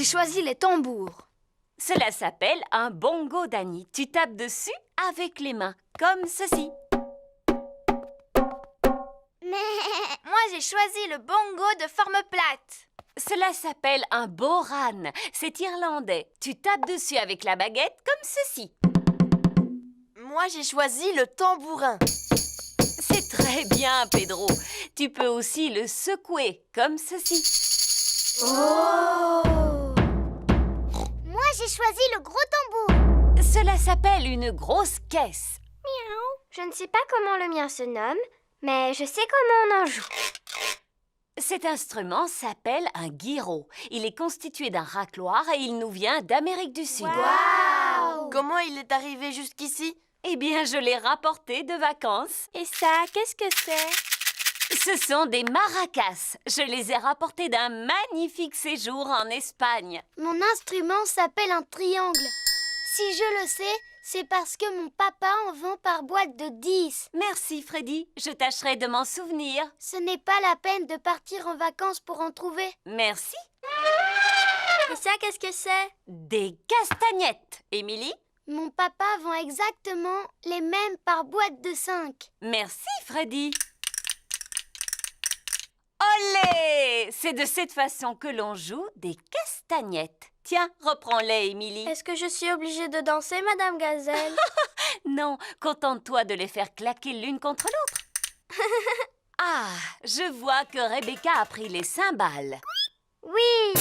choisi les tambours. Cela s'appelle un bongo d'Annie. Tu tapes dessus avec les mains, comme ceci. Moi, j'ai choisi le bongo de forme plate. Cela s'appelle un boran. C'est irlandais. Tu tapes dessus avec la baguette, comme ceci. Moi, j'ai choisi le tambourin. C'est très bien, Pedro. Tu peux aussi le secouer, comme ceci. Oh! Moi, j'ai choisi le gros tambour. Cela s'appelle une grosse caisse. Miaou. Je ne sais pas comment le mien se nomme, mais je sais comment on en joue. Cet instrument s'appelle un guiro. Il est constitué d'un racloir et il nous vient d'Amérique du Sud. Wow! Comment il est arrivé jusqu'ici? Eh bien, je l'ai rapporté de vacances. Et ça, qu'est-ce que c'est? Ce sont des maracas. Je les ai rapportés d'un magnifique séjour en Espagne. Mon instrument s'appelle un triangle. Si je le sais, c'est parce que mon papa en vend par boîte de 10. Merci, Freddy. Je tâcherai de m'en souvenir. Ce n'est pas la peine de partir en vacances pour en trouver. Merci. Et ça, qu'est-ce que c'est? Des castagnettes. Émilie? Mon papa vend exactement les mêmes par boîte de 5. Merci, Freddy. Olé! C'est de cette façon que l'on joue des castagnettes. Tiens, reprends-les, Émilie. Est-ce que je suis obligée de danser, Madame Gazelle? Non, contente-toi de les faire claquer l'une contre l'autre. Ah, je vois que Rebecca a pris les cymbales. Oui!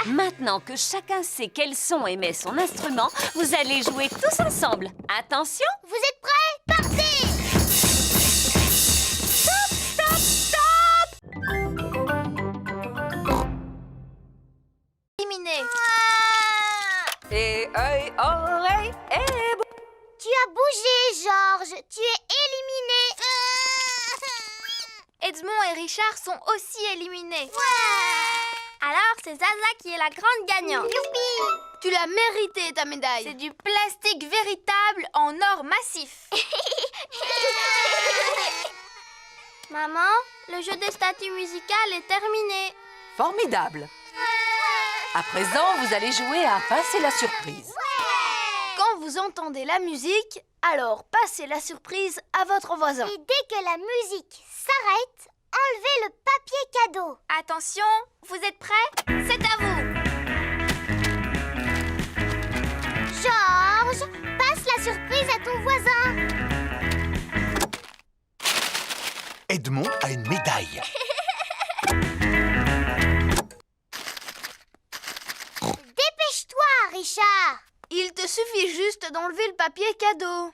Maintenant que chacun sait quel son émet son instrument, vous allez jouer tous ensemble. Attention! Vous êtes prêts? Partez! Stop, stop, stop! Éliminé. Et œil, oreille et bouche. Tu as bougé, Georges. Tu es éliminé. Edmond et Richard sont aussi éliminés. Alors, c'est Zaza qui est la grande gagnante. Youpi! Tu l'as mérité, ta médaille. C'est du plastique véritable en or massif. Maman, le jeu des statues musicales est terminé. Formidable. À présent, vous allez jouer à passer la surprise. Quand vous entendez la musique, alors passez la surprise à votre voisin. Et dès que la musique s'arrête, enlevez le papier cadeau. Attention, vous êtes prêts? C'est à vous. Georges, passe la surprise à ton voisin. Edmond a une médaille. Dépêche-toi, Richard. Il te suffit juste d'enlever le papier cadeau.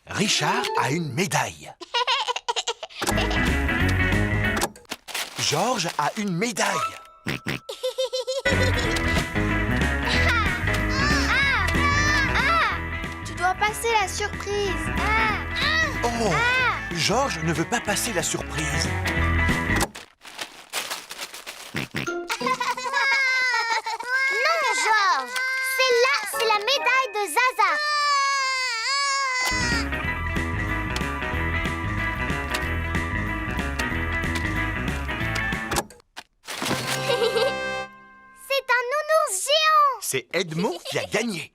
Richard a une médaille. Georges a une médaille. Tu dois passer la surprise. Oh, Georges ne veut pas passer la surprise. Non, Georges. Celle-là, c'est la médaille de Zaza. C'est un nounours géant. C'est Edmond qui a gagné.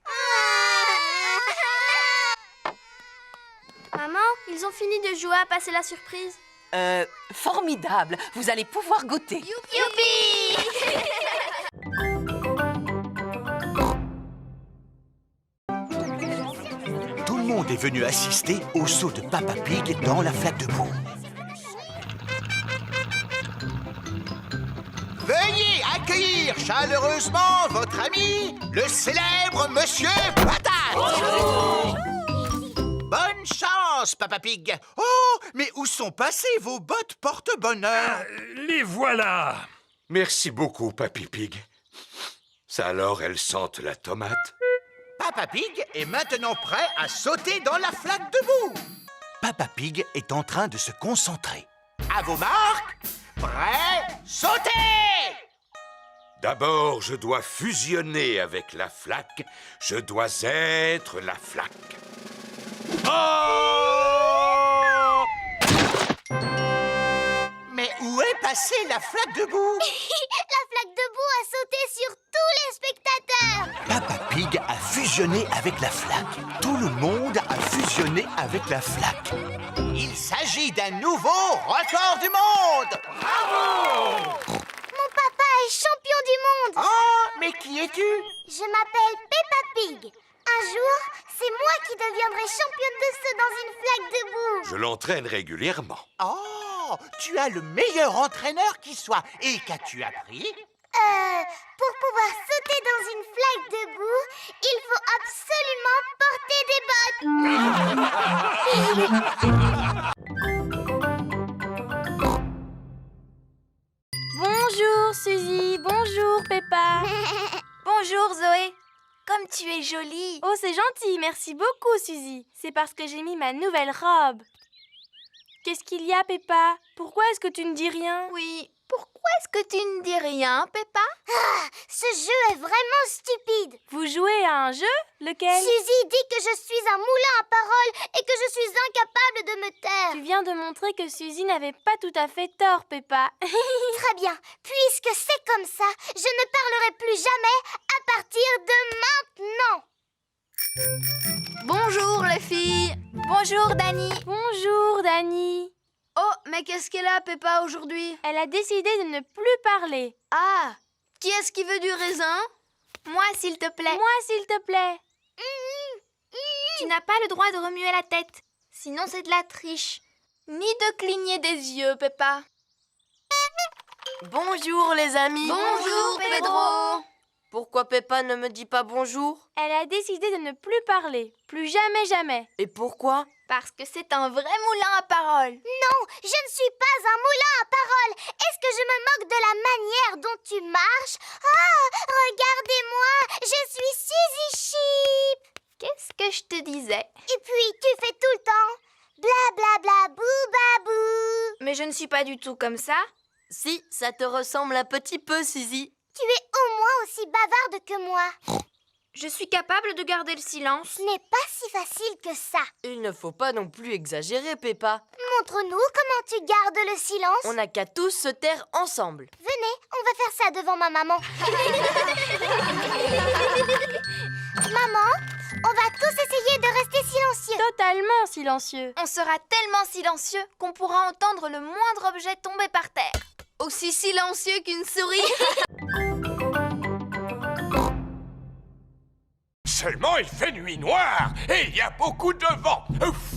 Maman, ils ont fini de jouer à passer la surprise. Formidable. Vous allez pouvoir goûter. Youpi! Tout le monde est venu assister au saut de Papa Pig dans la flaque de boue. Veuillez accueillir chaleureusement votre ami, le célèbre Monsieur Patate. Bonne chance, Papa Pig. Oh, mais où sont passées vos bottes porte-bonheur? Les voilà. Merci beaucoup, Papy Pig. Ça alors, elles sentent la tomate? Papa Pig est maintenant prêt à sauter dans la flaque de boue. Papa Pig est en train de se concentrer. À vos marques, prêt, sautez! D'abord, je dois fusionner avec la flaque. Je dois être la flaque. Oh! Mais où est passée la flaque de boue? La flaque de boue à sauter sur tous les spectateurs. Peppa Pig a fusionné avec la flaque. Tout le monde a fusionné avec la flaque. Il s'agit d'un nouveau record du monde. Mon papa est champion du monde. Oh, mais qui es-tu? Je m'appelle Peppa Pig. Un jour, c'est moi qui deviendrai championne de saut dans une flaque de boue. Je l'entraîne régulièrement. Oh, tu as le meilleur entraîneur qui soit. Et qu'as-tu appris? Pour pouvoir sauter dans une flaque de boue, il faut absolument porter des bottes. Bonjour Suzy, bonjour Peppa. Bonjour Zoé. Comme tu es jolie. Oh, c'est gentil, merci beaucoup, Suzy. C'est parce que j'ai mis ma nouvelle robe. Qu'est-ce qu'il y a, Peppa? Pourquoi est-ce que tu ne dis rien? Oui, pourquoi est-ce que tu ne dis rien, Peppa? Ce jeu est vraiment stupide. Vous jouez à un jeu? Lequel? Suzy dit que je suis un moulin à paroles et que je suis incapable de me taire. Tu viens de montrer que Suzy n'avait pas tout à fait tort, Peppa. Très bien. Puisque c'est comme ça, je ne parlerai plus jamais à partir de maintenant. Bonjour les filles. Bonjour Dani. Bonjour, Dani. Oh, mais qu'est-ce qu'elle a, Peppa, aujourd'hui? Elle a décidé de ne plus parler. Ah, qui est-ce qui veut du raisin? Moi, s'il te plaît. Moi, s'il te plaît. Tu n'as pas le droit de remuer la tête. Sinon, c'est de la triche. Ni de cligner des yeux, Peppa. Bonjour les amis. Bonjour, Pedro. Pourquoi Peppa ne me dit pas bonjour? Elle a décidé de ne plus parler. Plus jamais, jamais. Et pourquoi? Parce que c'est un vrai moulin à paroles. Non, je ne suis pas un moulin à paroles. Est-ce que je me moque de la manière dont tu marches? Oh, regardez-moi, je suis Suzy Sheep. Qu'est-ce que je te disais? Et puis, tu fais tout le temps bla bla bla bou babou. Mais je ne suis pas du tout comme ça. Si, ça te ressemble un petit peu, Suzy. Tu es au moins aussi bavarde que moi. Je suis capable de garder le silence. Ce n'est pas si facile que ça. Il ne faut pas non plus exagérer, Peppa. Montre-nous comment tu gardes le silence. On n'a qu'à tous se taire ensemble. Venez, on va faire ça devant ma maman. Maman, on va tous essayer de rester silencieux. Totalement silencieux. On sera tellement silencieux qu'on pourra entendre le moindre objet tomber par terre. Aussi silencieux qu'une souris. Seulement, il fait nuit noire et il y a beaucoup de vent.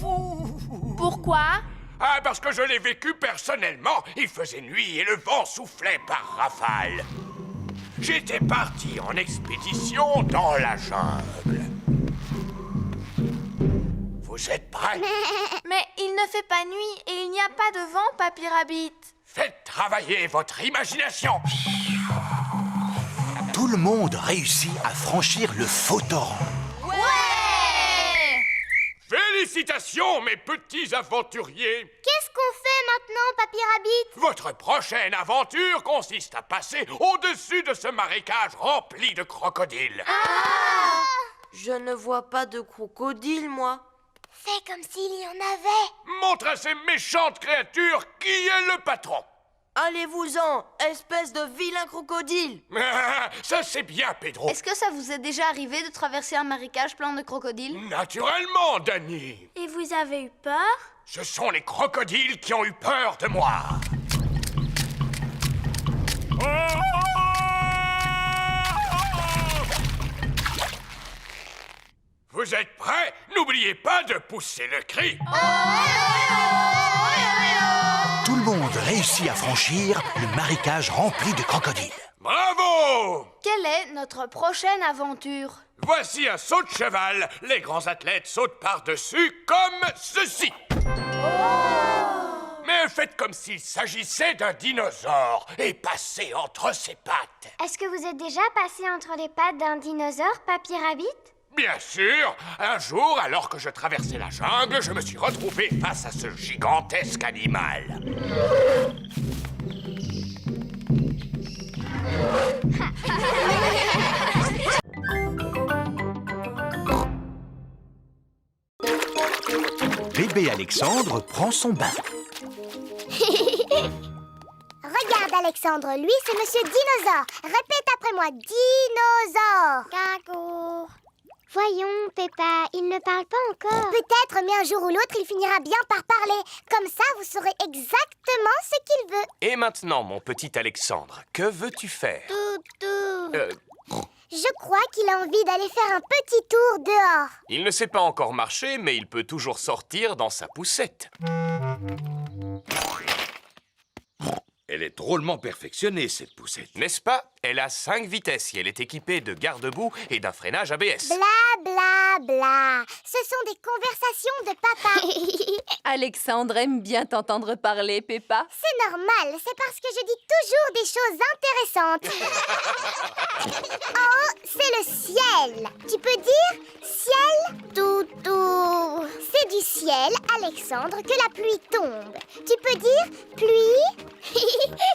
Fou! Pourquoi? Ah, parce que je l'ai vécu personnellement. Il faisait nuit et le vent soufflait par rafales. J'étais parti en expédition dans la jungle. Vous êtes prêts? Mais il ne fait pas nuit et il n'y a pas de vent, Papy Rabbit. Faites travailler votre imagination. Tout le monde réussit à franchir le faux torrent. Ouais! Félicitations, mes petits aventuriers. Qu'est-ce qu'on fait maintenant, Papy Rabbit? Votre prochaine aventure consiste à passer au-dessus de ce marécage rempli de crocodiles. Je ne vois pas de crocodile, moi. Fais comme s'il y en avait. Montre à ces méchantes créatures qui est le patron. Allez-vous-en, espèce de vilain crocodile. Ça, c'est bien, Pedro. Est-ce que ça vous est déjà arrivé de traverser un marécage plein de crocodiles? Naturellement, Dani. Et vous avez eu peur? Ce sont les crocodiles qui ont eu peur de moi. Vous êtes prêts? N'oubliez pas de pousser le cri. Tout le monde réussit à franchir le marécage rempli de crocodiles. Bravo! Quelle est notre prochaine aventure? Voici un saut de cheval. Les grands athlètes sautent par-dessus comme ceci. Mais faites comme s'il s'agissait d'un dinosaure et passez entre ses pattes. Est-ce que vous êtes déjà passé entre les pattes d'un dinosaure, Papy Rabbit? Bien sûr, un jour, alors que je traversais la jungle, je me suis retrouvé face à ce gigantesque animal. Bébé Alexandre prend son bain. Regarde, Alexandre, lui, c'est Monsieur Dinosaure. Répète après moi. Dinosaure. Gago. Voyons, Peppa, il ne parle pas encore. Peut-être, mais un jour ou l'autre, il finira bien par parler. Comme ça, vous saurez exactement ce qu'il veut. Et maintenant, mon petit Alexandre, que veux-tu faire? Toutou. Je crois qu'il a envie d'aller faire un petit tour dehors. Il ne sait pas encore marcher, mais il peut toujours sortir dans sa poussette. Elle est drôlement perfectionnée, cette poussette. N'est-ce pas? Elle a 5 vitesses et elle est équipée de garde-boue et d'un freinage ABS. Bla bla bla. Ce sont des conversations de papa. Alexandre aime bien t'entendre parler, Peppa. C'est normal, c'est parce que je dis toujours des choses intéressantes. En haut, c'est le ciel. Tu peux dire ciel, toutou. C'est du ciel, Alexandre, que la pluie tombe. Tu peux dire pluie.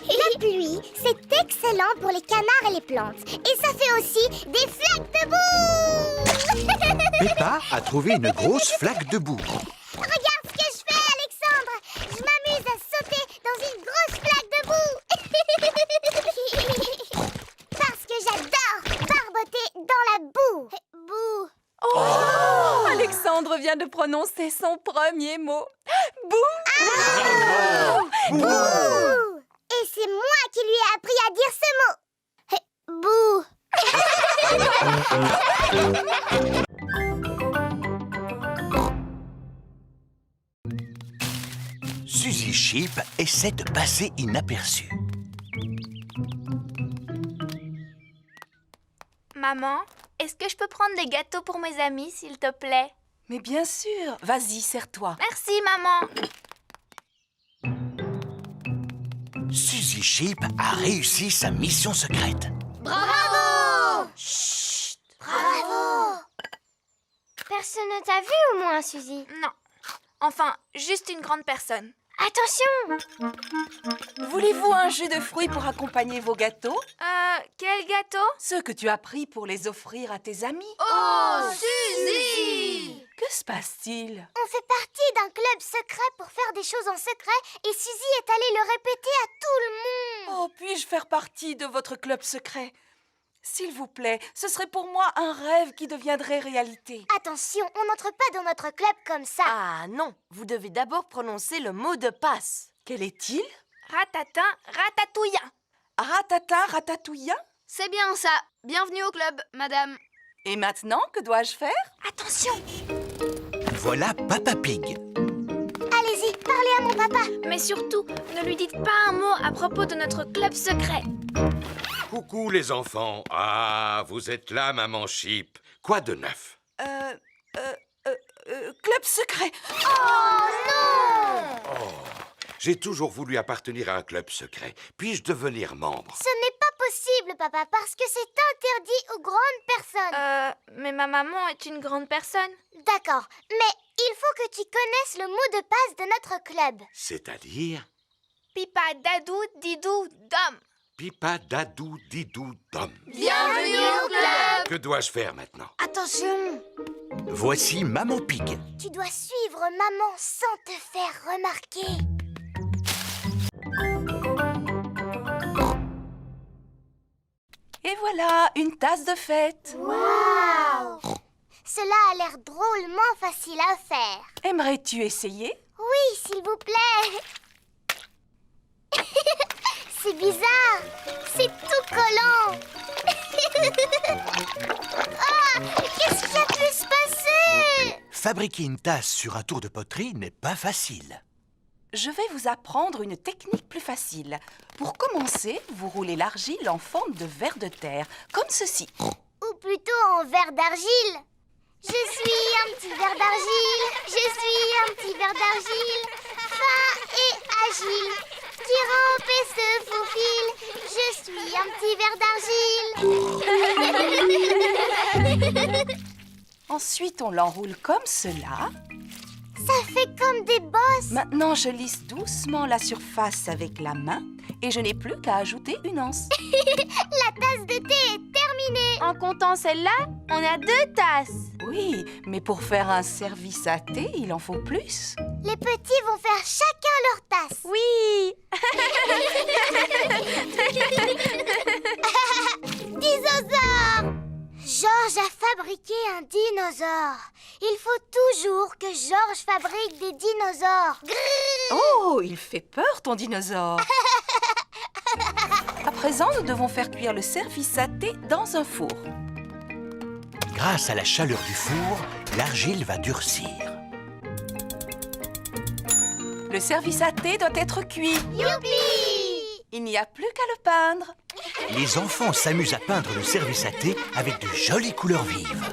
La pluie, c'est excellent pour les canards et les plantes. Et ça fait aussi des flaques de boue. Peppa a trouvé une grosse flaque de boue. Regarde ce que je fais, Alexandre. Je m'amuse à sauter dans une grosse flaque de boue. Parce que j'adore barboter dans la boue. Boue. Oh, Alexandre vient de prononcer son premier mot. Bouh! Bouh. Et c'est moi qui lui ai appris à dire ce mot. Bouh. Suzy Sheep essaie de passer inaperçue. Maman, est-ce que je peux prendre des gâteaux pour mes amis, s'il te plaît? Mais bien sûr, vas-y, serre-toi. Merci, maman. Suzy Sheep a réussi sa mission secrète. Bravo! Chut! Bravo! Personne ne t'a vu au moins, Suzy? Non. Enfin, juste une grande personne. Attention! Voulez-vous un jus de fruits pour accompagner vos gâteaux? Quel gâteau? Ceux que tu as pris pour les offrir à tes amis. Oh, Suzy! Que se passe-t-il? On fait partie d'un club secret pour faire des choses en secret et Suzy est allée le répéter à tout le monde. Oh, puis-je faire partie de votre club secret? S'il vous plaît, ce serait pour moi un rêve qui deviendrait réalité. Attention, on n'entre pas dans notre club comme ça. Ah non, vous devez d'abord prononcer le mot de passe. Quel est-il? Ratatin, ratatouillant. Ratata, ratatouillant? C'est bien ça. Bienvenue au club, madame. Et maintenant, que dois-je faire? Attention! Voilà Papa Pig. Allez-y, parlez à mon papa. Mais surtout, ne lui dites pas un mot à propos de notre club secret. Coucou les enfants. Ah, vous êtes là, maman Sheep. Quoi de neuf? Club secret! Oh non! J'ai toujours voulu appartenir à un club secret. Puis-je devenir membre? Ce n'est pas possible, papa, parce que c'est interdit aux grandes personnes. Mais ma maman est une grande personne. D'accord, mais il faut que tu connaisses le mot de passe de notre club. C'est-à-dire Pipa, dadou, didou, dom. Pipa, dadou, didou, dom. Bienvenue au club. Que dois-je faire maintenant? Attention! Voici Maman Pig. Tu dois suivre maman sans te faire remarquer. Et voilà, une tasse de fête. Waouh! Cela a l'air drôlement facile à faire. Aimerais-tu essayer? Oui, s'il vous plaît. C'est bizarre. C'est tout collant. Ah, qu'est-ce qui a pu se passer? Fabriquer une tasse sur un tour de poterie n'est pas facile. Je vais vous apprendre une technique plus facile. Pour commencer, vous roulez l'argile en forme de ver de terre, comme ceci. Ou plutôt en verre d'argile. Je suis un petit verre d'argile. Je suis un petit verre d'argile. Fin et agile. Qui rampe et se faufile. Je suis un petit verre d'argile. Ensuite, on l'enroule comme cela. Ça fait comme des bosses. Maintenant, je lisse doucement la surface avec la main et je n'ai plus qu'à ajouter une anse. La tasse de thé est terminée. En comptant celle-là, on a 2 tasses. Oui, mais pour faire un service à thé, il en faut plus. Les petits vont faire chacun leur tasse. Oui. dinosaure! Georges a fabriqué un dinosaure. Il faut toujours que Georges fabrique des dinosaures. Grrr. Oh, il fait peur, ton dinosaure. À présent, nous devons faire cuire le service à thé dans un four. Grâce à la chaleur du four, l'argile va durcir. Le service à thé doit être cuit. Youpi! Il n'y a plus qu'à le peindre. Les enfants s'amusent à peindre le service à thé avec de jolies couleurs vives.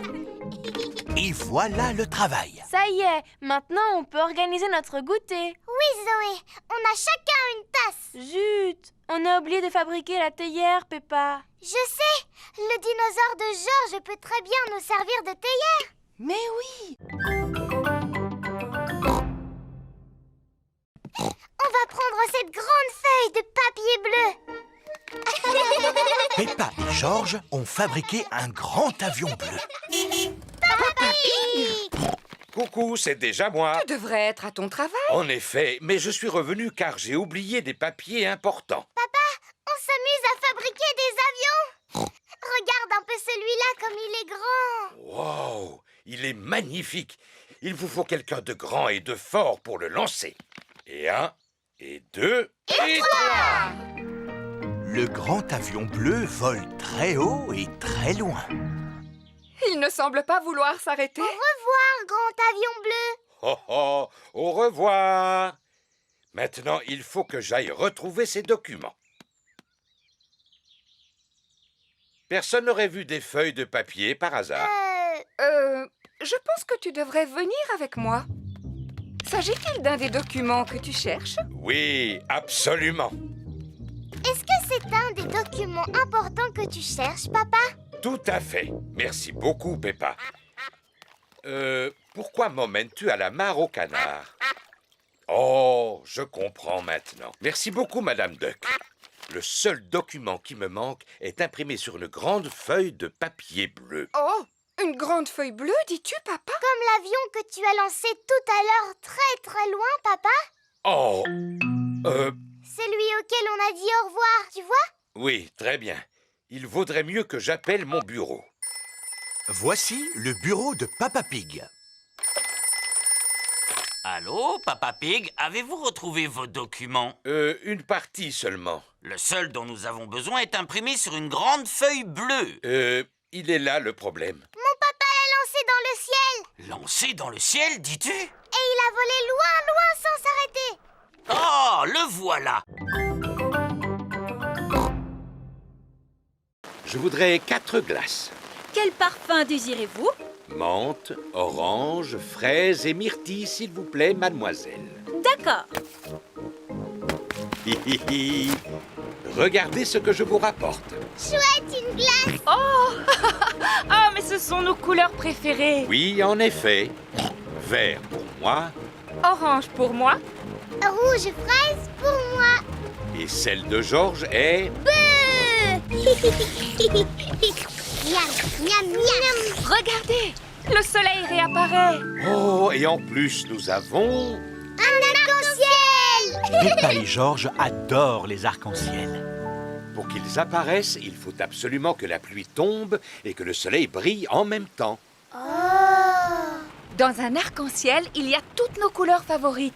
Et voilà le travail. Ça y est, maintenant on peut organiser notre goûter. Oui, Zoé, on a chacun une tasse. Zut, on a oublié de fabriquer la théière, Peppa. Je sais, le dinosaure de Georges peut très bien nous servir de théière. Mais oui. On va prendre cette grande feuille de papier bleu. Peppa et Georges ont fabriqué un grand avion bleu. Coucou, c'est déjà moi. Tu devrais être à ton travail. En effet, mais je suis revenu car j'ai oublié des papiers importants. On s'amuse à fabriquer des avions. Regarde un peu celui-là comme il est grand. Wow, il est magnifique. Il vous faut quelqu'un de grand et de fort pour le lancer. Et 1, et 2, et 3. Le grand avion bleu vole très haut et très loin. Il ne semble pas vouloir s'arrêter. Au revoir, grand avion bleu. Oh oh, au revoir. Maintenant, il faut que j'aille retrouver ces documents. Personne n'aurait vu des feuilles de papier par hasard. Je pense que tu devrais venir avec moi. S'agit-il d'un des documents que tu cherches? Oui, absolument. Est-ce que c'est un des documents importants que tu cherches, papa? Tout à fait. Merci beaucoup, Peppa. Pourquoi m'emmènes-tu à la mare au canard? Oh, je comprends maintenant. Merci beaucoup, Madame Duck. Le seul document qui me manque est imprimé sur une grande feuille de papier bleu. Oh, une grande feuille bleue, dis-tu, papa? Comme l'avion que tu as lancé tout à l'heure très très loin, papa? Oh, Celui auquel on a dit au revoir, tu vois? oui, très bien. Il vaudrait mieux que j'appelle mon bureau. Voici le bureau de Papa Pig. Allô, Papa Pig, avez-vous retrouvé vos documents? Une partie seulement. Le seul dont nous avons besoin est imprimé sur une grande feuille bleue. Il est là le problème. Mon papa l'a lancé dans le ciel. Lancé dans le ciel, dis-tu? Et il a volé loin, loin sans s'arrêter. Oh, le voilà! Je voudrais 4 glaces. Quel parfum désirez-vous? Menthe, orange, fraise et myrtille, s'il vous plaît, mademoiselle. D'accord. Regardez ce que je vous rapporte. Chouette, une glace. Ah, mais ce sont nos couleurs préférées. Oui, en effet. Vert pour moi Orange pour moi. Rouge fraise pour moi. et celle de Georges est... Miam, miam, miam. Regardez, le soleil réapparaît. Oh, et en plus, nous avons... Un arc-en-ciel. Peppa et Georges adorent les arcs-en-ciel. Pour qu'ils apparaissent, il faut absolument que la pluie tombe et que le soleil brille en même temps. Dans un arc-en-ciel, il y a toutes nos couleurs favorites.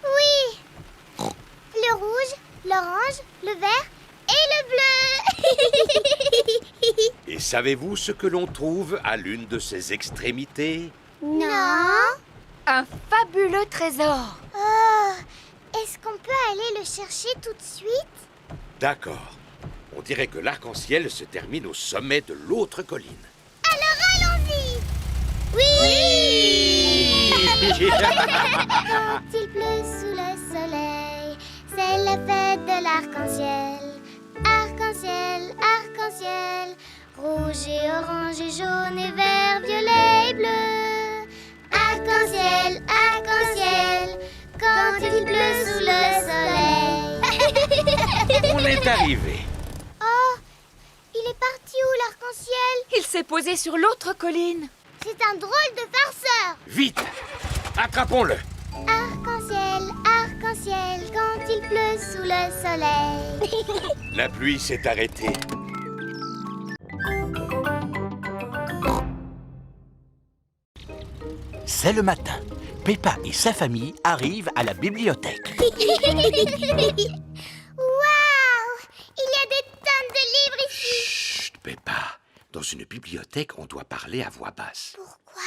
Oui. Le rouge, l'orange, le vert et le bleu. Et savez-vous ce que l'on trouve à l'une de ces extrémités? Non. Un fabuleux trésor. Oh, est-ce qu'on peut aller le chercher tout de suite? D'accord. On dirait que l'arc-en-ciel se termine au sommet de l'autre colline. Alors allons-y. Oui. Quand il pleut sous le soleil, c'est la fête de l'arc-en-ciel. Arc-en-ciel, arc-en-ciel, rouge et orange et jaune et vert, violet et bleu. Arc-en-ciel, arc-en-ciel, quand il pleut sous le soleil. On est arrivé. Oh, il est parti où l'arc-en-ciel? Il s'est posé sur l'autre colline. C'est un drôle de farceur. Vite! Attrapons-le! Arc-en-ciel, arc-en-ciel, quand il pleut sous le soleil. La pluie s'est arrêtée. C'est le matin. Peppa et sa famille arrivent à la bibliothèque. Waouh! Il y a des tonnes de livres ici. Chut, Peppa. Dans une bibliothèque, on doit parler à voix basse. Pourquoi?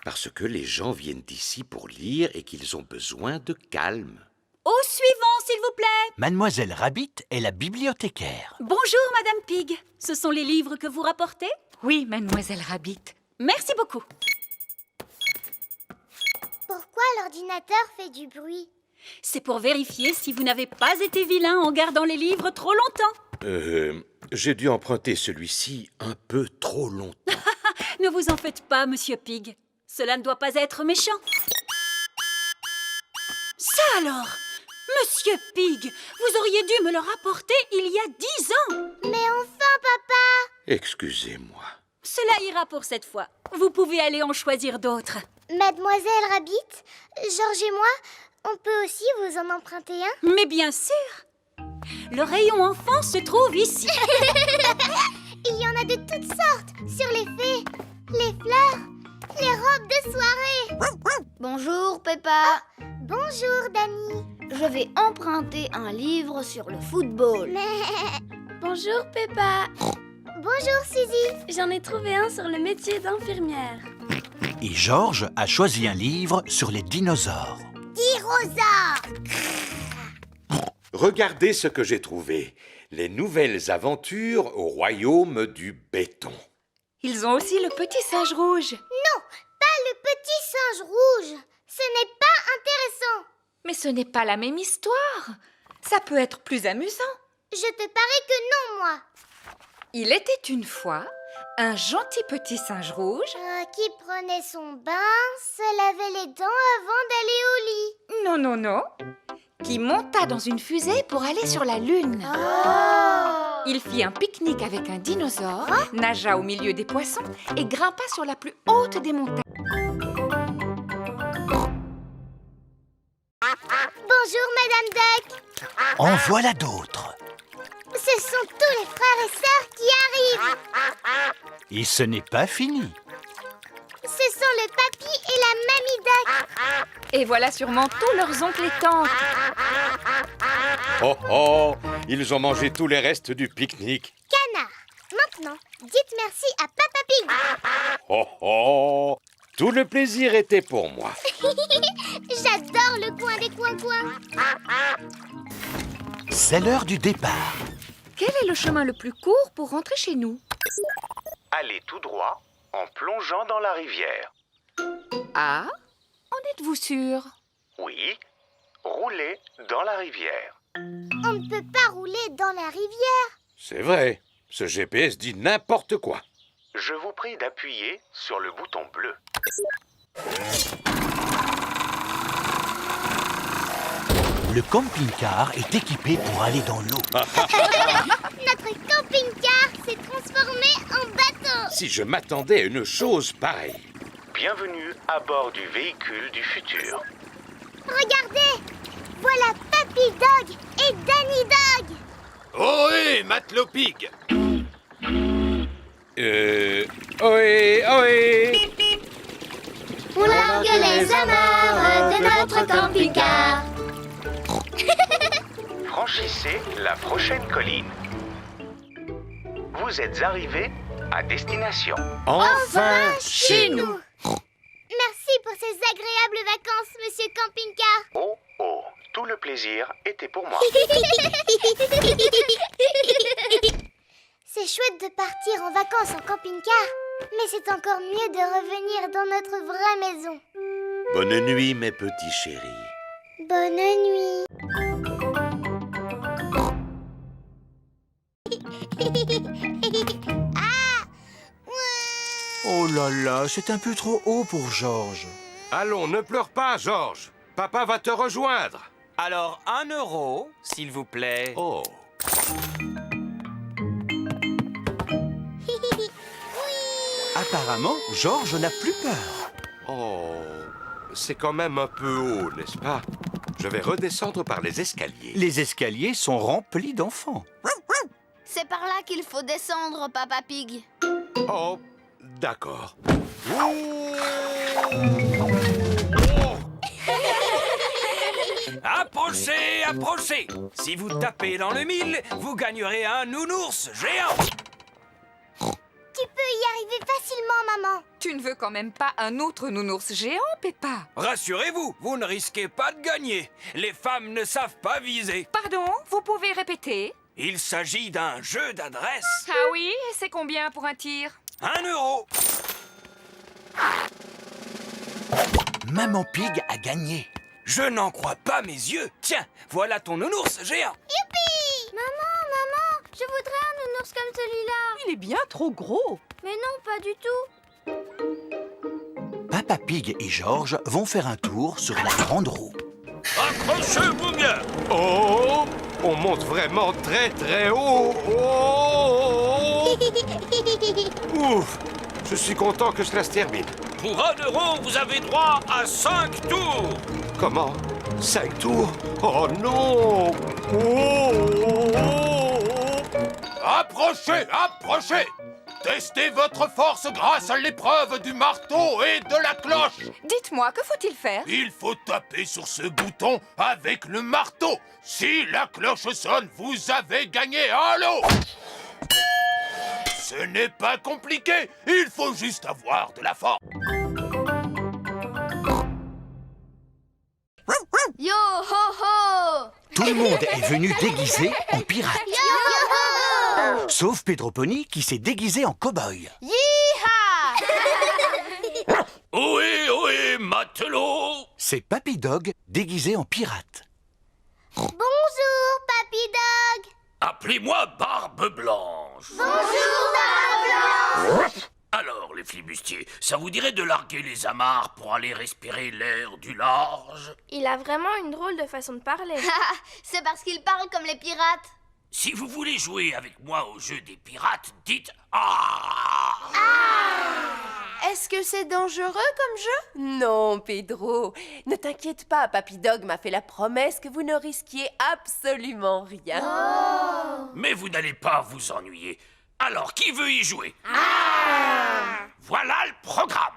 Parce que les gens viennent ici pour lire et qu'ils ont besoin de calme. Au suivant, s'il vous plaît. Mademoiselle Rabbit est la bibliothécaire. Bonjour, Madame Pig. Ce sont les livres que vous rapportez? Oui, Mademoiselle Rabbit. Merci beaucoup. Pourquoi l'ordinateur fait du bruit? C'est pour vérifier si vous n'avez pas été vilain en gardant les livres trop longtemps. J'ai dû emprunter celui-ci un peu trop longtemps. Ne vous en faites pas, Monsieur Pig. Cela ne doit pas être méchant. Ça alors! Monsieur Pig, vous auriez dû me le rapporter il y a 10 ans. Mais enfin, papa! Excusez-moi. Cela ira pour cette fois. Vous pouvez aller en choisir d'autres. Mademoiselle Rabbit, Georges et moi, on peut aussi vous en emprunter un? Mais bien sûr! Le rayon enfant se trouve ici. Il y en a de toutes sortes, sur les fées, les fleurs, les robes de soirée. Bonjour, Peppa. Bonjour, Dani. Je vais emprunter un livre sur le football. Bonjour, Peppa. Bonjour, Suzy. J'en ai trouvé un sur le métier d'infirmière. Et Georges a choisi un livre sur les dinosaures. Dinosaures. Regardez ce que j'ai trouvé. Les nouvelles aventures au royaume du béton. Ils ont aussi le petit singe rouge. Non, pas le petit singe rouge. Ce n'est pas intéressant. Mais ce n'est pas la même histoire. Ça peut être plus amusant. Je te parie que non, moi. Il était une fois un gentil petit singe rouge. Qui prenait son bain, se lavait les dents avant d'aller au lit. Non, non, non. Qui monta dans une fusée pour aller sur la Lune. Oh. Il fit un pique-nique avec un dinosaure, nagea au milieu des poissons et grimpa sur la plus haute des montagnes. Bonjour, Madame Duck. En voilà d'autres. Ce sont tous les frères et sœurs qui arrivent. Et ce n'est pas fini. Ce sont le papy et la mamie Duck. Et voilà sûrement tous leurs oncles et tantes. Oh oh, ils ont mangé tous les restes du pique-nique. Canard, maintenant, dites merci à Papa Pig. Oh oh, tout le plaisir était pour moi. J'adore le coin des coins-coins. C'est l'heure du départ. Quel est le chemin le plus court pour rentrer chez nous? Allez tout droit en plongeant dans la rivière. Ah, en êtes-vous sûr? Oui, roulez dans la rivière. On ne peut pas rouler dans la rivière. C'est vrai, ce GPS dit n'importe quoi. Je vous prie d'appuyer sur le bouton bleu. Le camping-car est équipé pour aller dans l'eau. Notre camping-car s'est transformé en bateau. Si je m'attendais à une chose pareille. Bienvenue à bord du véhicule du futur. Regardez, voilà Papy Dog et Danny Dog. Ohé, Matelot Pig! Ohé, ohé! On largue les amarres de notre camping-car. Franchissez la prochaine colline. Vous êtes arrivé à destination. Enfin chez nous. Merci pour ces agréables vacances, monsieur camping-car. Oh, oh, tout le plaisir était pour moi. C'est chouette de partir en vacances en camping-car, mais c'est encore mieux de revenir dans notre vraie maison. Bonne nuit, mes petits chéris. Bonne nuit. Oh là là, c'est un peu trop haut pour Georges. Allons, ne pleure pas, Georges. Papa va te rejoindre. Alors, 1 euro, s'il vous plaît. Oh. Apparemment, Georges n'a plus peur. Oh, c'est quand même un peu haut, n'est-ce pas? Je vais redescendre par les escaliers. Les escaliers sont remplis d'enfants. C'est par là qu'il faut descendre, Papa Pig. Oh, d'accord. Oh Approchez, approchez. Si vous tapez dans le mille, vous gagnerez un nounours géant. Tu peux y arriver facilement, maman. Tu ne veux quand même pas un autre nounours géant, Peppa? Rassurez-vous, vous ne risquez pas de gagner. Les femmes ne savent pas viser. Pardon, vous pouvez répéter? Il s'agit d'un jeu d'adresse. Ah oui, et c'est combien pour un tir? 1 euro. Maman Pig a gagné. Je n'en crois pas mes yeux. Tiens, voilà ton nounours géant. Youpi! Maman, je voudrais un nounours comme celui-là. Il est bien trop gros. Mais non, pas du tout. Papa Pig et George vont faire un tour sur la grande roue. Accrochez-vous bien. Oh, on monte vraiment très très haut. Oh. Ouf, je suis content que cela se termine. Pour 1 euro, vous avez droit à 5 tours. Comment? 5 tours? Oh non! Oh. Approchez, approchez! Testez votre force grâce à l'épreuve du marteau et de la cloche. Dites-moi, que faut-il faire? Il faut taper sur ce bouton avec le marteau. Si la cloche sonne, vous avez gagné un lot. Ce n'est pas compliqué, il faut juste avoir de la force. Yo ho ho! Tout le monde est venu déguisé en pirate. Yo-ho-ho! Sauf Pedro Pony qui s'est déguisé en cow-boy. Yeeha! Ohé, ohé, matelot! C'est Papy Dog déguisé en pirate. Bonjour, Papy Dog. Appelez-moi Barbe Blanche. Bonjour, Barbe Blanche. Alors, les flibustiers, ça vous dirait de larguer les amarres pour aller respirer l'air du large? Il a vraiment une drôle de façon de parler. C'est parce qu'il parle comme les pirates. Si vous voulez jouer avec moi au jeu des pirates, dites « Ah !» Est-ce que c'est dangereux comme jeu? Non, Pedro. Ne t'inquiète pas, Papy Dog m'a fait la promesse que vous ne risquiez absolument rien. Mais vous n'allez pas vous ennuyer. Alors, qui veut y jouer? Voilà le programme.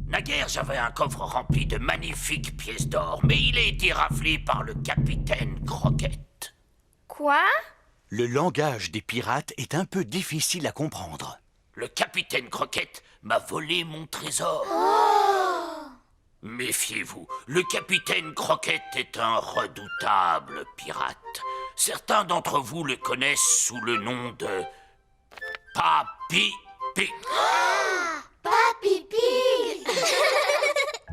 Naguère, j'avais un coffre rempli de magnifiques pièces d'or, mais il a été raflé par le capitaine Croquette. Quoi? Le langage des pirates est un peu difficile à comprendre. Le capitaine Croquette m'a volé mon trésor. Méfiez-vous, le capitaine Croquette est un redoutable pirate. Certains d'entre vous le connaissent sous le nom de Papy Pig. Papy Pig.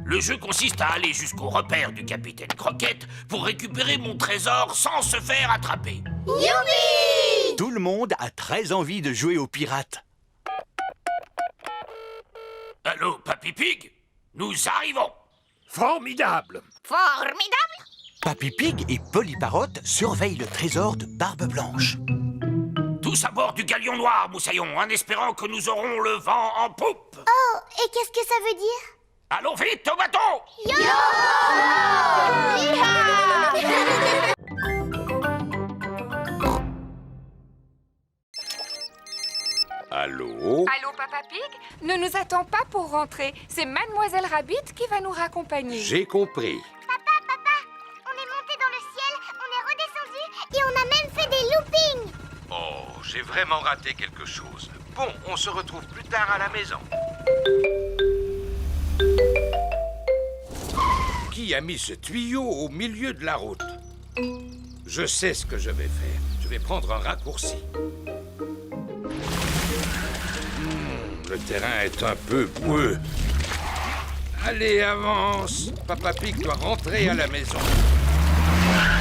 Le jeu consiste à aller jusqu'au repère du capitaine Croquette pour récupérer mon trésor sans se faire attraper. Youpi! Tout le monde a très envie de jouer aux pirates. Allô, Papy Pig? Nous arrivons. Formidable! Formidable. Papy Pig et Polly Parrot surveillent le trésor de Barbe Blanche. Tous à bord du galion noir, Moussaillon, en espérant que nous aurons le vent en poupe. Oh, et qu'est-ce que ça veut dire? Allons vite au bateau! Allô? Allô, Papa Pig? Ne nous attends pas pour rentrer. C'est Mademoiselle Rabbit qui va nous raccompagner. J'ai compris. Papa, on est monté dans le ciel, on est redescendu et on a même fait des loopings. Oh, j'ai vraiment raté quelque chose. Bon, on se retrouve plus tard à la maison. Qui a mis ce tuyau au milieu de la route? Je sais ce que je vais faire. Je vais prendre un raccourci. Le terrain est un peu boueux. Allez, avance. Papa Pig doit rentrer à la maison.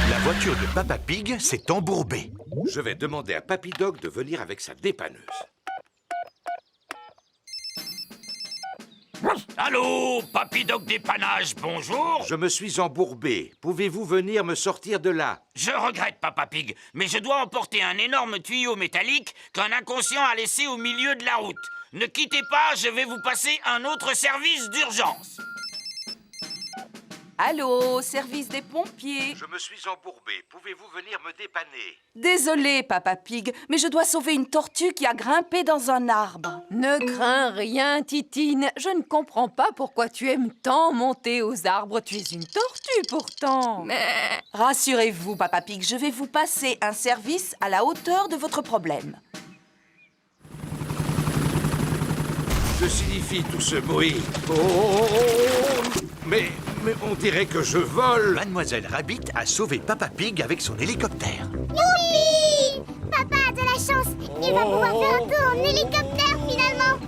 La voiture de Papa Pig s'est embourbée. Je vais demander à Papy Dog de venir avec sa dépanneuse. Allô, Papy Dog dépannage, bonjour. Je me suis embourbé. Pouvez-vous venir me sortir de là? Je regrette, Papa Pig, mais je dois emporter un énorme tuyau métallique qu'un inconscient a laissé au milieu de la route. Ne quittez pas, je vais vous passer un autre service d'urgence. Allô, service des pompiers. Je me suis embourbé. Pouvez-vous venir me dépanner? Désolé, Papa Pig, mais je dois sauver une tortue qui a grimpé dans un arbre. Ne crains rien, Titine. Je ne comprends pas pourquoi tu aimes tant monter aux arbres. Tu es une tortue, pourtant. Rassurez-vous, Papa Pig, je vais vous passer un service à la hauteur de votre problème. Que signifie tout ce bruit? Oh, mais on dirait que je vole. Mademoiselle Rabbit a sauvé Papa Pig avec son hélicoptère. Youpi! Papa a de la chance. Il va pouvoir faire un tour en hélicoptère, finalement.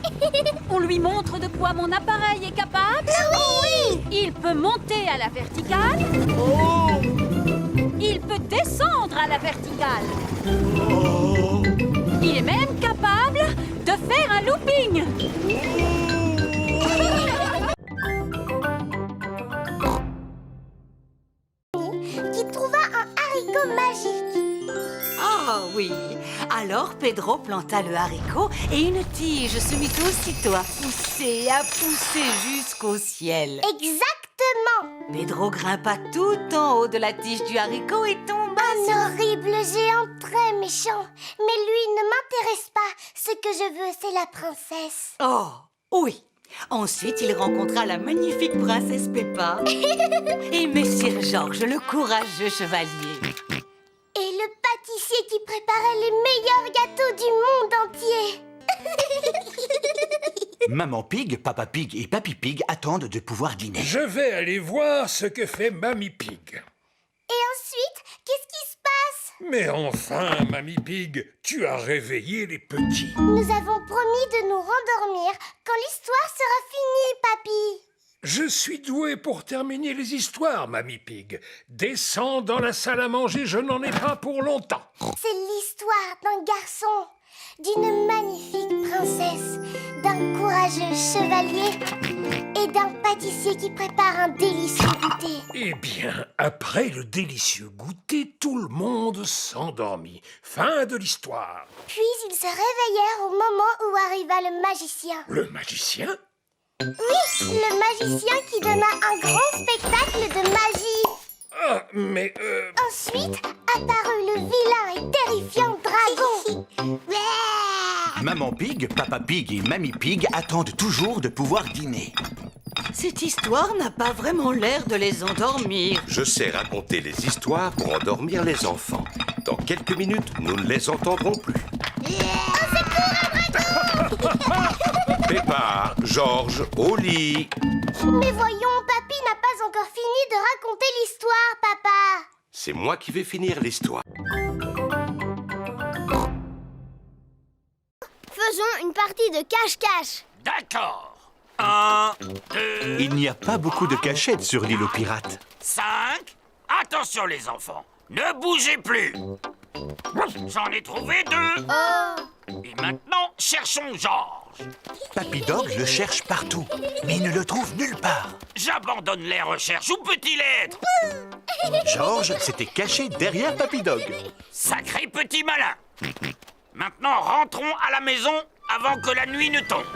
On lui montre de quoi mon appareil est capable? Oui! Il peut monter à la verticale. Il peut descendre à la verticale. Il est même capable de faire un looping. Qui trouva un haricot magique. Ah oui. Alors Pedro planta le haricot et une tige se mit aussitôt à pousser jusqu'au ciel. Exactement. Pedro grimpa tout en haut de la tige du haricot et tomba sur... Un horrible géant très méchant. Mais lui ne m'intéresse pas. Ce que je veux, c'est la princesse. Oh, oui. Ensuite, il rencontra la magnifique princesse Peppa et Messire Georges, le courageux chevalier. Et le pâtissier qui préparait les meilleurs gâteaux du monde entier. Maman Pig, Papa Pig et Papy Pig attendent de pouvoir dîner. Je vais aller voir ce que fait Mamie Pig. Et ensuite, qu'est-ce qui se passe? Mais enfin, Mamie Pig, tu as réveillé les petits. Nous avons promis de nous rendormir quand l'histoire sera finie, Papy. Je suis doué pour terminer les histoires, Mamie Pig. Descends dans la salle à manger, je n'en ai pas pour longtemps. C'est l'histoire d'un garçon, d'une magnifique princesse, d'un courageux chevalier et d'un pâtissier qui prépare un délicieux goûter. Eh bien, après le délicieux goûter, tout le monde s'endormit. Fin de l'histoire. Puis ils se réveillèrent au moment où arriva le magicien. Le magicien? Oui, le magicien qui donna un grand spectacle de magie. Ah, mais Ensuite apparut le vilain et terrifiant dragon. Maman Pig, Papa Pig et Mamie Pig attendent toujours de pouvoir dîner. Cette histoire n'a pas vraiment l'air de les endormir. Je sais raconter les histoires pour endormir les enfants. Dans quelques minutes, nous ne les entendrons plus. Peppa, Georges, au lit. Mais voyons, Papy n'a pas encore fini de raconter l'histoire, papa. C'est moi qui vais finir l'histoire. Faisons une partie de cache-cache. D'accord. 1, 2, Il n'y a pas beaucoup de cachettes sur l'île aux pirates. 5. Attention les enfants, ne bougez plus. J'en ai trouvé 2. Et maintenant, cherchons Georges. Papy Dog le cherche partout, mais il ne le trouve nulle part. J'abandonne les recherches. Où peut-il être? Georges s'était caché derrière Papy Dog. Sacré petit malin. Maintenant, rentrons à la maison avant que la nuit ne tombe.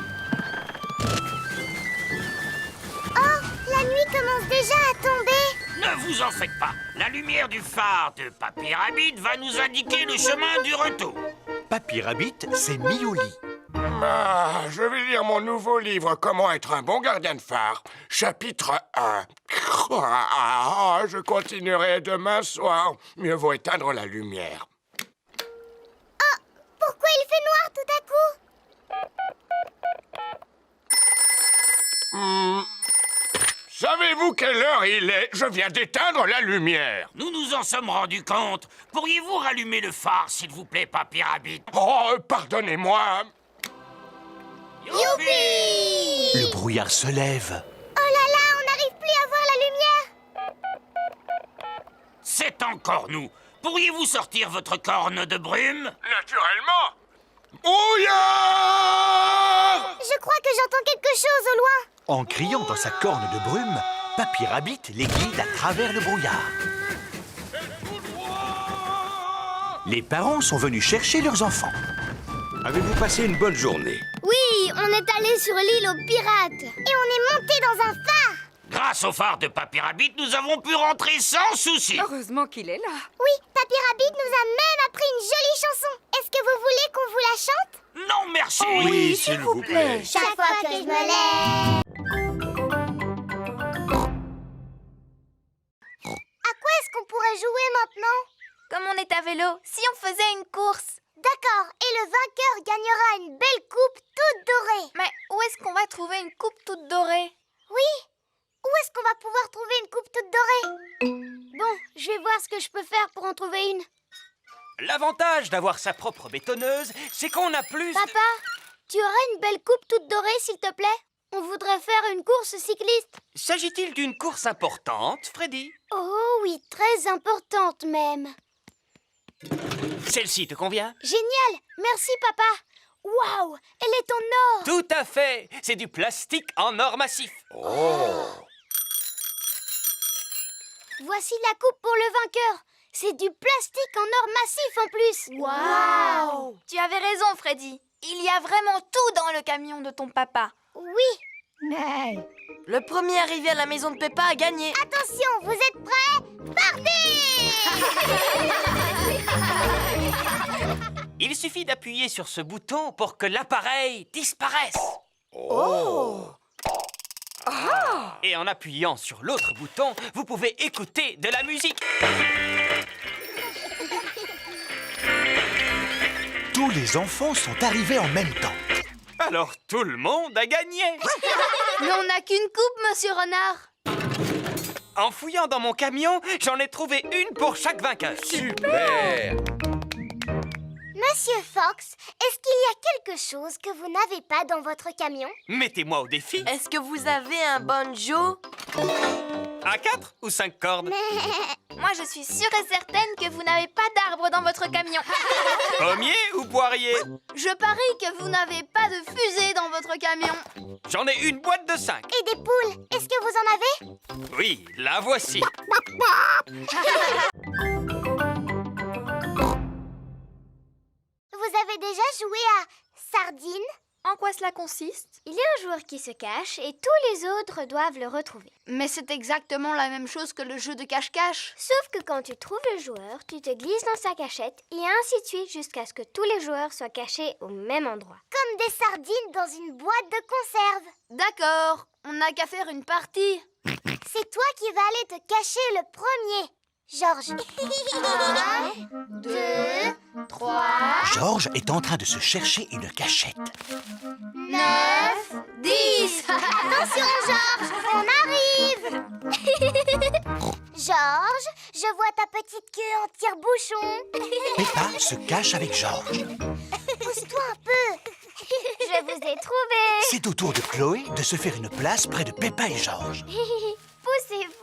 Oh, la nuit commence déjà à tomber. Ne vous en faites pas. La lumière du phare de Papy Rabbit va nous indiquer le chemin du retour. Papy Rabbit s'est mis au lit. Je vais lire mon nouveau livre « Comment être un bon gardien de phare », chapitre 1. Je continuerai demain soir. Mieux vaut éteindre la lumière. Oh, pourquoi il fait noir tout à coup? Savez-vous quelle heure il est? Je viens d'éteindre la lumière. Nous nous en sommes rendus compte. Pourriez-vous rallumer le phare, s'il vous plaît, Papy Rabbit? Oh, pardonnez-moi. Youpi! Le brouillard se lève. Oh là là, on n'arrive plus à voir la lumière. C'est encore nous. Pourriez-vous sortir votre corne de brume? Naturellement. Brouillard! Je crois que j'entends quelque chose au loin. En criant dans sa corne de brume, Papy Rabbit les guide à travers le brouillard. Les parents sont venus chercher leurs enfants. Avez-vous passé une bonne journée? Oui, on est allé sur l'île aux pirates. Et on est monté dans un phare. Grâce au phare de Papy Rabbit, nous avons pu rentrer sans souci. Heureusement qu'il est là. Oui, Papy Rabbit nous a même appris une jolie chanson. Est-ce que vous voulez qu'on vous la chante? Non, merci. Oui, s'il vous plaît. Chaque fois que je me lève. À quoi est-ce qu'on pourrait jouer maintenant? Comme on est à vélo, si on faisait une course. D'accord, et le vainqueur gagnera une belle coupe toute dorée. Mais où est-ce qu'on va trouver une coupe toute dorée? Oui, où est-ce qu'on va pouvoir trouver une coupe toute dorée? Bon, je vais voir ce que je peux faire pour en trouver une. L'avantage d'avoir sa propre bétonneuse, c'est qu'on a plus... Papa, tu aurais une belle coupe toute dorée, s'il te plaît? On voudrait faire une course cycliste. S'agit-il d'une course importante, Freddy? Oh oui, très importante même. Celle-ci te convient? Génial, merci papa. Waouh, elle est en or. Tout à fait. C'est du plastique en or massif. Oh! Voici la coupe pour le vainqueur. C'est du plastique en or massif en plus. Waouh! Tu avais raison, Freddy. Il y a vraiment tout dans le camion de ton papa. Oui. Le premier arrivé à la maison de Peppa a gagné. Attention, vous êtes prêts? Partez! Il suffit d'appuyer sur ce bouton pour que l'appareil disparaisse. Oh! Et en appuyant sur l'autre bouton, vous pouvez écouter de la musique. Tous les enfants sont arrivés en même temps. Alors tout le monde a gagné. Mais on n'a qu'une coupe, monsieur Renard. En fouillant dans mon camion, j'en ai trouvé une pour chaque vainqueur. Super! Monsieur Fox, est-ce qu'il y a quelque chose que vous n'avez pas dans votre camion? Mettez-moi au défi. Est-ce que vous avez un banjo? À 4 ou 5 cordes? Moi, je suis sûre et certaine que vous n'avez pas d'arbre dans votre camion. Pommier ou poirier? Je parie que vous n'avez pas de fusée dans votre camion. J'en ai une boîte de 5. Et des poules, est-ce que vous en avez? Oui, la voici. Vous avez déjà joué à Sardine? En quoi cela consiste? Il y a un joueur qui se cache et tous les autres doivent le retrouver. Mais c'est exactement la même chose que le jeu de cache-cache. Sauf que quand tu trouves le joueur, tu te glisses dans sa cachette et ainsi de suite jusqu'à ce que tous les joueurs soient cachés au même endroit. Comme des sardines dans une boîte de conserve. D'accord, on n'a qu'à faire une partie. C'est toi qui vas aller te cacher le premier. Georges. 1, 2, 3... Georges est en train de se chercher une cachette. 9, 10... Attention, Georges, on arrive. Georges, je vois ta petite queue en tire-bouchon. Peppa se cache avec Georges. Pousse-toi un peu. Je vous ai trouvé. C'est au tour de Chloé de se faire une place près de Peppa et Georges. Poussez-vous.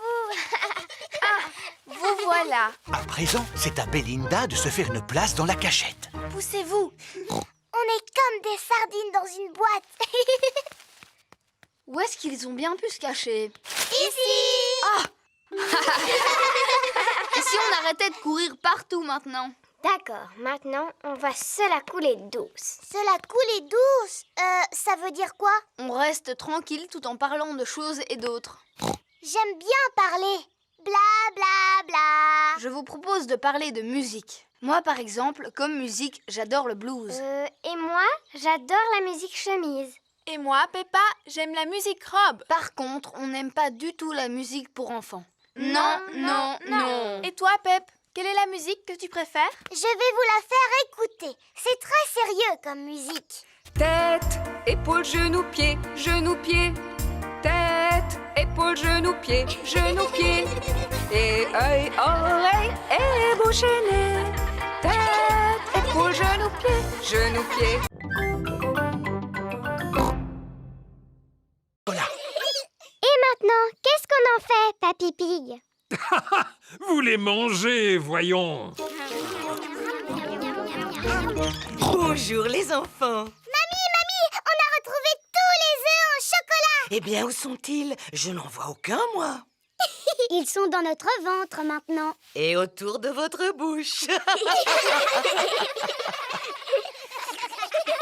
Vous voilà. À présent, c'est à Belinda de se faire une place dans la cachette. Poussez-vous. On est comme des sardines dans une boîte. Où est-ce qu'ils ont bien pu se cacher? Ici. Ah. Et si on arrêtait de courir partout maintenant? D'accord, maintenant, on va se la couler douce. Se la couler douce? Ça veut dire quoi? On reste tranquille tout en parlant de choses et d'autres. J'aime bien parler. Bla bla bla. Je vous propose de parler de musique. Moi, par exemple, comme musique, j'adore le blues. Et moi, j'adore la musique chemise. Et moi, Peppa, j'aime la musique robe. Par contre, on n'aime pas du tout la musique pour enfants. Non, non, non. Et toi, Pep, quelle est la musique que tu préfères? Je vais vous la faire écouter. C'est très sérieux comme musique. Tête, épaules, genoux, pieds, genoux, pieds. Tête, épaules, genoux, pieds, genoux, pieds. Et œil, oreille et bouche et nez. Tête, épaules, genoux, pieds, genoux, pieds. Et maintenant, qu'est-ce qu'on en fait, Papy Pig? Vous les mangez, voyons. Bonjour les enfants. Mamie, on a retrouvé tous les œufs en chocolat. Eh bien, où sont-ils? Je n'en vois aucun, moi. Ils sont dans notre ventre maintenant. Et autour de votre bouche.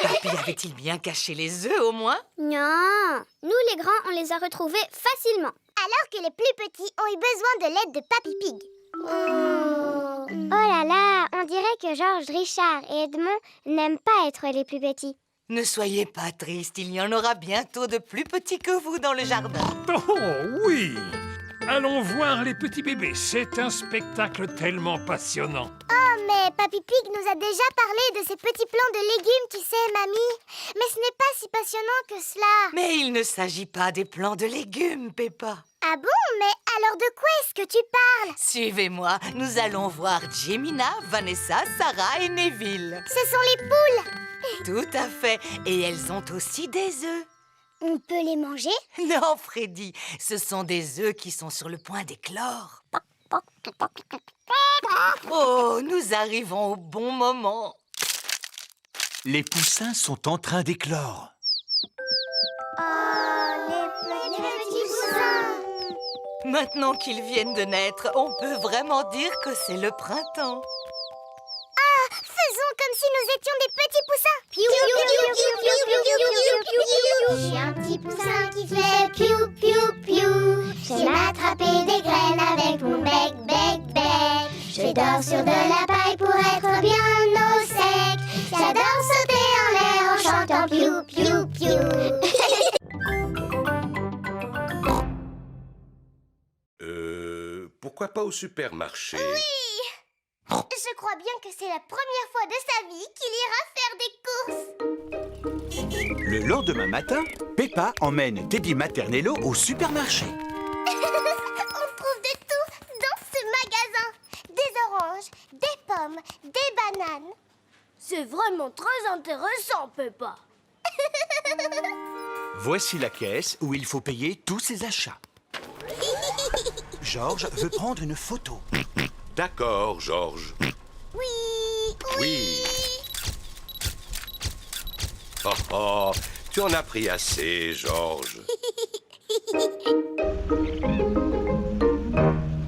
Papy avait-il bien caché les œufs, au moins? Non, nous les grands, on les a retrouvés facilement. alors que les plus petits ont eu besoin de l'aide de Papy Pig. Oh là là, on dirait que Georges, Richard et Edmond n'aiment pas être les plus petits. Ne soyez pas triste, il y en aura bientôt de plus petits que vous dans le jardin. Oh oui! Allons voir les petits bébés. C'est un spectacle tellement passionnant. Oh, mais Papy Pig nous a déjà parlé de ces petits plants de légumes, tu sais, mamie. Mais ce n'est pas si passionnant que cela. Mais il ne s'agit pas des plants de légumes, Peppa. Ah bon? Mais alors de quoi est-ce que tu parles? Suivez-moi, nous allons voir Jemina, Vanessa, Sarah et Neville. Ce sont les poules. Tout à fait, et elles ont aussi des œufs. On peut les manger? Non, Freddy, ce sont des œufs qui sont sur le point d'éclore. Oh, nous arrivons au bon moment. Les poussins sont en train d'éclore. Oh, les petits poussins. Maintenant qu'ils viennent de naître, on peut vraiment dire que c'est le printemps. Ah, faisons comme si nous étions des petits poussins. Je suis un petit poussin qui fait piou piou piou. J'aime attraper des graines avec mon bec bec bec. Je dors sur de la paille pour être bien au sec. J'adore sauter en l'air en chantant piou piou piou. Pourquoi pas au supermarché? Oui! Je crois bien que c'est la première fois de sa vie qu'il ira faire des courses. Le lendemain matin, Peppa emmène Teddy Maternello au supermarché. On trouve de tout dans ce magasin. Des oranges, des pommes, des bananes. C'est vraiment très intéressant, Peppa. Voici la caisse où il faut payer tous ses achats. Georges veut prendre une photo. D'accord, Georges. Oui. Oh, oh, tu en as pris assez, Georges.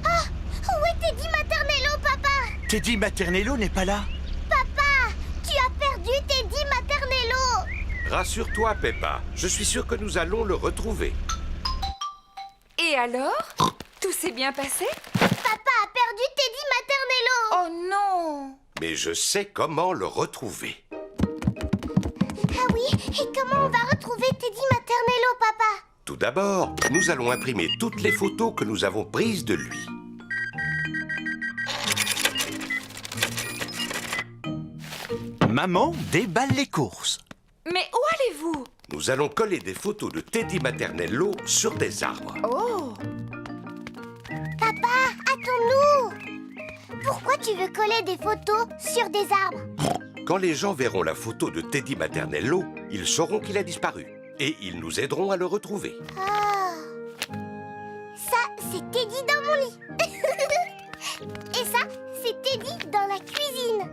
Ah, où est Teddy Maternello, papa? Teddy Maternello n'est pas là. Papa, tu as perdu Teddy Maternello. Rassure-toi, Peppa. Je suis sûr que nous allons le retrouver. Et alors? Tout s'est bien passé? Papa a perdu Teddy Maternello. Oh non! Mais je sais comment le retrouver. Ah oui, et comment on va retrouver Teddy Maternello, papa? Tout d'abord, nous allons imprimer toutes les photos que nous avons prises de lui. Maman déballe les courses. Mais où allez-vous? Nous allons coller des photos de Teddy Maternello sur des arbres. Oh! Papa, attends-nous. Pourquoi tu veux coller des photos sur des arbres? Quand les gens verront la photo de Teddy Maternello, ils sauront qu'il a disparu. Et ils nous aideront à le retrouver. Ah. Ça, c'est Teddy dans mon lit. Et ça, c'est Teddy dans la cuisine.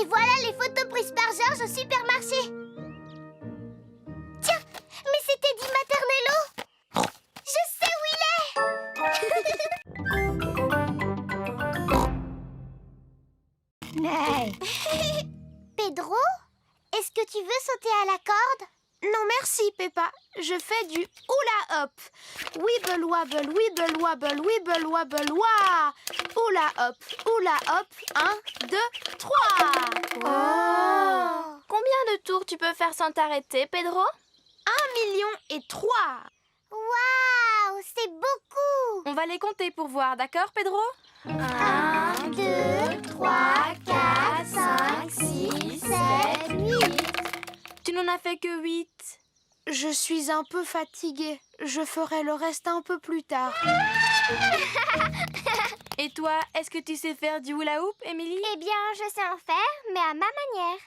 Et voilà les photos prises par Georges au supermarché. Tiens, mais c'est Teddy Maternello. Je sais où il est. Pedro, est-ce que tu veux sauter à la corde? Non merci, Peppa. Je fais du hula hop. Wibble wabble, wibble wabble, wibble wabble, wah. Hula hop, 1, 2, 3. Oh. Combien de tours tu peux faire sans t'arrêter, Pedro? 1,3 million. Waouh, c'est beaucoup. On va les compter pour voir, d'accord, Pedro? 1, 2, 3, 4, 5, 6, 7, 8. Tu n'en as fait que 8. Je suis un peu fatiguée. Je ferai le reste un peu plus tard. Et toi, est-ce que tu sais faire du hula hoop, Émilie? Eh bien, je sais en faire, mais à ma manière.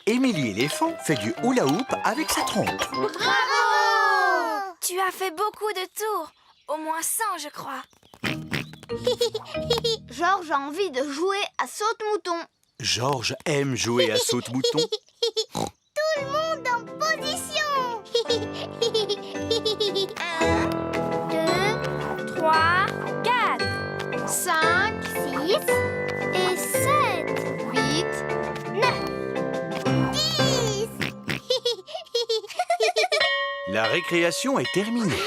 Émilie éléphant fait du hula hoop avec sa trompe. Bravo! Tu as fait beaucoup de tours. Au moins 100, je crois. Georges a envie de jouer à saute-mouton. Georges aime jouer à saute-mouton. Tout le monde en position. 1, 2, 3, 4, 5, 6 et 7, 8, 9, 10. La récréation est terminée.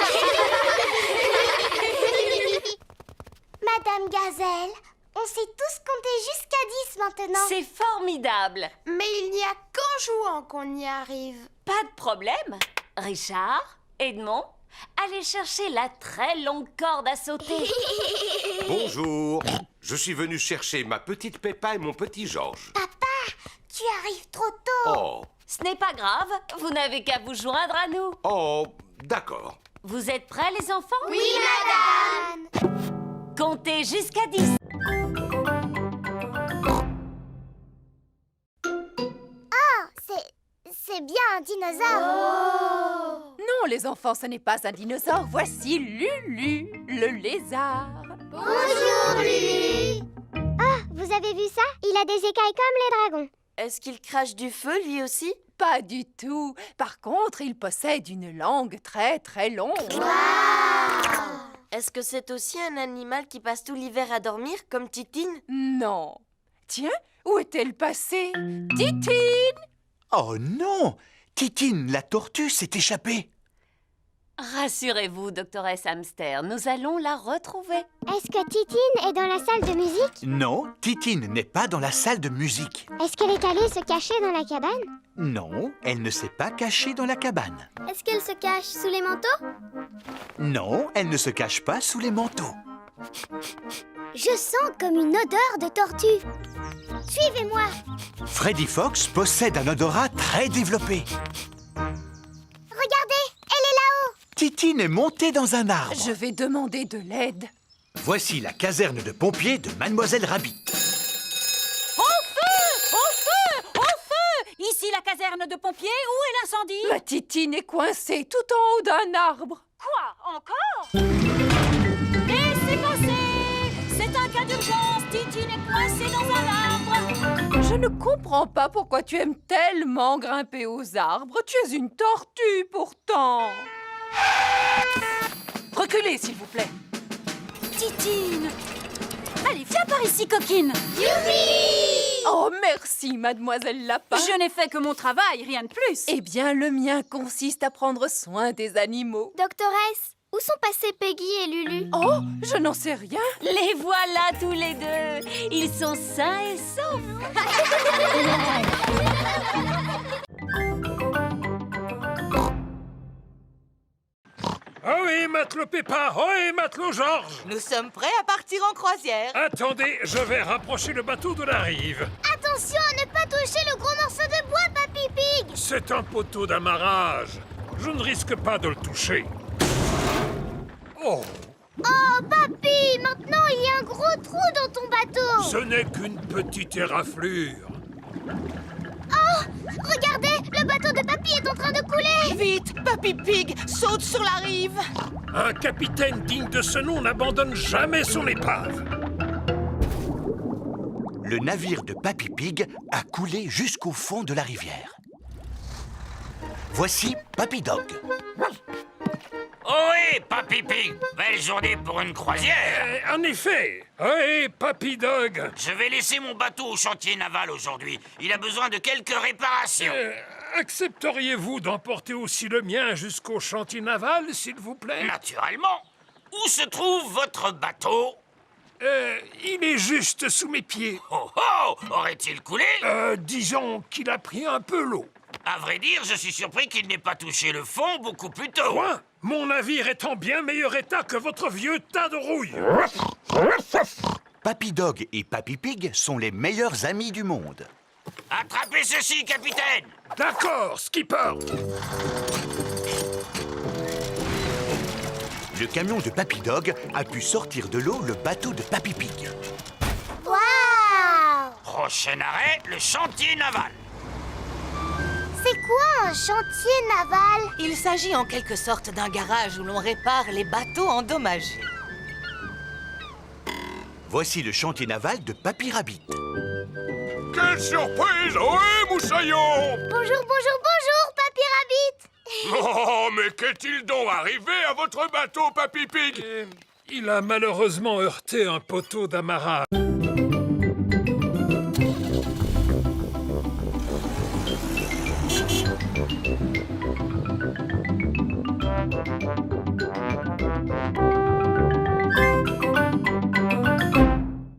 Gazelle. On sait tous compter jusqu'à 10 maintenant. C'est formidable. Mais il n'y a qu'en jouant qu'on y arrive. Pas de problème. Richard, Edmond, allez chercher la très longue corde à sauter. Bonjour. Je suis venu chercher ma petite Peppa et mon petit Georges. Papa, tu arrives trop tôt. Oh, Ce n'est pas grave, vous n'avez qu'à vous joindre à nous. oh, d'accord. Vous êtes prêts, les enfants? Oui, madame. Comptez jusqu'à 10. C'est bien un dinosaure. Non, les enfants, ce n'est pas un dinosaure. Voici Lulu, le lézard. Bonjour, Lulu. Ah, vous avez vu ça? Il a des écailles comme les dragons. Est-ce qu'il crache du feu, lui aussi? Pas du tout. Par contre, il possède une langue très très longue. Est-ce que c'est aussi un animal qui passe tout l'hiver à dormir, comme Titine? Non. Tiens, où est-elle passée? Titine! Oh non! Titine, la tortue, s'est échappée. Rassurez-vous, doctoresse Hamster, nous allons la retrouver. Est-ce que Titine est dans la salle de musique? Non, Titine n'est pas dans la salle de musique. Est-ce qu'elle est allée se cacher dans la cabane? Non, elle ne s'est pas cachée dans la cabane. Est-ce qu'elle se cache sous les manteaux? Non, elle ne se cache pas sous les manteaux. Je sens comme une odeur de tortue. Suivez-moi. Freddy Fox possède un odorat très développé. Regardez, elle est là-haut. Titine est montée dans un arbre. Je vais demander de l'aide. Voici la caserne de pompiers de Mademoiselle Rabbit. Au feu! Au feu! Au feu! Ici la caserne de pompiers, où est l'incendie? Ma Titine est coincée tout en haut d'un arbre. Quoi? Encore? Laissez passer! C'est un cas d'urgence, Titine est coincée dans un arbre. Je ne comprends pas pourquoi tu aimes tellement grimper aux arbres. Tu es une tortue, pourtant. Reculez, s'il vous plaît. Titine! Allez, viens par ici, coquine! Youpi! Oh, merci, mademoiselle Lapin. Je n'ai fait que mon travail, rien de plus. Eh bien, le mien consiste à prendre soin des animaux. Doctoresse, où sont passés Peggy et Lulu? Oh, je n'en sais rien. Les voilà tous les deux. Ils sont sains et saufs. Oh oui, matelot Peppa! Oh oui, matelot Georges! Nous sommes prêts à partir en croisière. Attendez, je vais rapprocher le bateau de la rive. Attention à ne pas toucher le gros morceau de bois, Papy Pig. C'est un poteau d'amarrage. Je ne risque pas de le toucher. Oh, Oh, Papy, maintenant il y a un gros trou dans ton bateau. ce n'est qu'une petite éraflure. Oh, regardez, le bateau de Papy est en train de couler. Vite, Papy Pig, saute sur la rive. Un capitaine digne de ce nom n'abandonne jamais son épave. Le navire de Papy Pig a coulé jusqu'au fond de la rivière. Voici Papy Dog. Ohé, Papy Pig! Belle journée pour une croisière! En effet. Oui, Papy Dog. Je vais laisser mon bateau au chantier naval aujourd'hui. Il a besoin de quelques réparations. Accepteriez-vous d'emporter aussi le mien jusqu'au chantier naval, s'il vous plaît? Naturellement. Où se trouve votre bateau? Il est juste sous mes pieds. Oh oh! Aurait-il coulé? Disons qu'il a pris un peu l'eau. À vrai dire, je suis surpris qu'il n'ait pas touché le fond beaucoup plus tôt. Quoi? Mon navire est en bien meilleur état que votre vieux tas de rouille. Papy Dog et Papy Pig sont les meilleurs amis du monde. Attrapez ceci, capitaine! D'accord, skipper. Le camion de Papy Dog a pu sortir de l'eau le bateau de Papy Pig. Waouh! Prochain arrêt, le chantier naval. C'est quoi un chantier naval? Il s'agit en quelque sorte d'un garage où l'on répare les bateaux endommagés. Voici le chantier naval de Papy Rabbit. Quelle surprise! Ohé, moussaillon! Bonjour, bonjour, bonjour, Papy Rabbit. Oh, mais qu'est-il donc arrivé à votre bateau, Papy Pig? Il a malheureusement heurté un poteau d'amarrage.